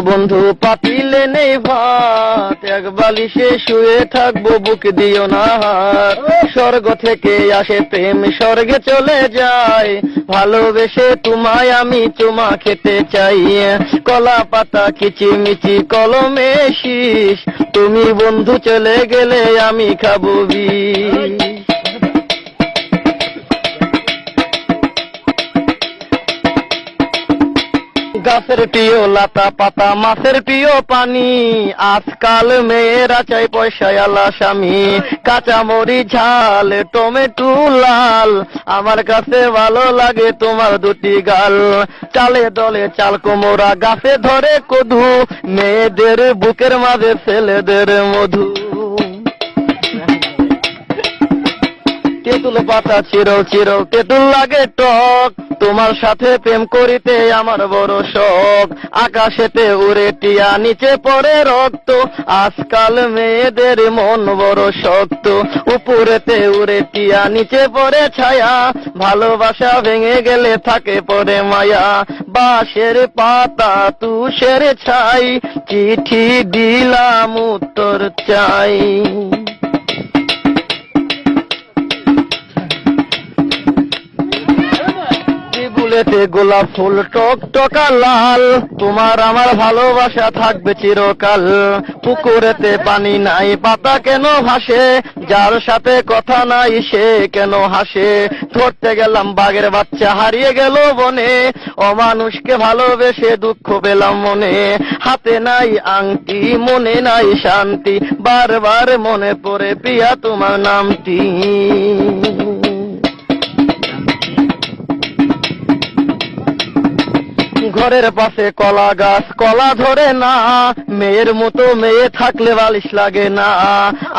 বন্ধু পাতিলে নেই ভাত, এক বালিশে শুয়ে থাকবো, বুক দিও না হাত। স্বর্গ থেকে আসে প্রেম, স্বর্গে চলে যায়, ভালোবেসে তোমায় আমি চুমা খেতে চাই। কলা পাতা কিচিমিচি কলমে শীষ, তুমি বন্ধু চলে গেলে আমি খাবো বিষ। গাছের প্রিয় লাতা পাতা, মাছের প্রিয় পানি, আজকাল মেয়েরা চাই পয়সায় আলা স্বামী। কাঁচামরি ঝাল, টমেটো লাল, আমার কাছে ভালো লাগে তোমার দুটি গাল। চালে দলে চাল কোমরা, গাছে ধরে কদু, মেয়েদের বুকের মাঝে ছেলেদের মধু। তেঁতুল পাতা চিরল চিরল, তেঁতুল লাগে টক, তোমার সাথে প্রেম করিতে আমার বড় শখ। আকাশেতে উড়ে টিয়া, নিচে পড়ে রক্ত, আজকাল মেয়েদের মন বড় শক্ত। উপরেতে উড়ে টিয়া, নিচে পড়ে ছায়া, ভালোবাসা ভেঙে গেলে থাকে পড়ে মায়া। বাঁশের পাতা তুষের ছাই, চিঠি দিলাম উত্তর চাই। ফুলেতে গোলাপ ফুল টক টকা লাল, তোমার আমার ভালোবাসা থাকবে চিরকাল। পুকুরেতে পানি নাই, পাতা কেন ভাসে, যার সাথে কথা নাই সে কেন হাসে। ধরতে গেলাম বাঘের বাচ্চা, হারিয়ে গেল বনে, অমানুষকে ভালোবেসে দুঃখ পেলাম মনে। হাতে নাই আংটি, মনে নাই শান্তি, বারবার মনে পড়ে প্রিয়া তোমার নামটি। ঘরের পাশে কলা গাছ, কলা ধরে না, মেয়ের মতো মেয়ে থাকলে বালিশ লাগে না।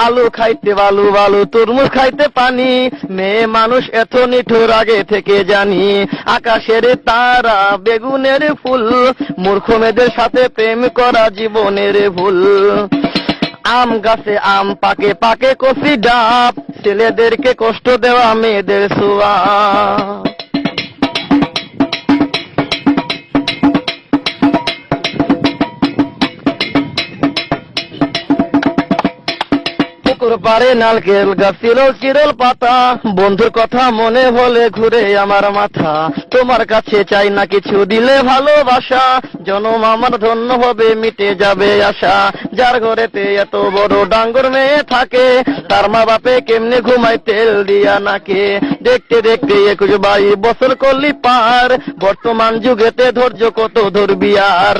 আলু খাইতে বালু বালু, তরমুজ খাইতে পানি, মেয়ে মানুষ এত নিঠুর আগে থেকে জানি। আকাশের তারা, বেগুনের ফুল, মূর্খ মেয়েদের সাথে প্রেম করা জীবনের ভুল। আম গাছে আম পাকে, পাকে কচি ডাব, ছেলেদেরকে কষ্ট দেওয়া মেয়েদের ছোঁয়া। পারে নারকেল গাছ, চিরল চিরল পাতা, বন্ধুর কথা মনে হলে ঘুরে আমার মাথা। তোমার কাছে চাই না কিছু, দিলে ভালোবাসা, জনম আমার ধন্য হবে, মিটে যাবে আশা। যার ঘরেতে এত বড় ডাঙ্গর মেয়ে থাকে, তার মা বাপে কেমনে ঘুমায় তেল দিয়া নাকে। দেখতে দেখতে 21-22 বছর করলি পার, বর্তমান যুগেতে ধৈর্য কত ধরবি আর।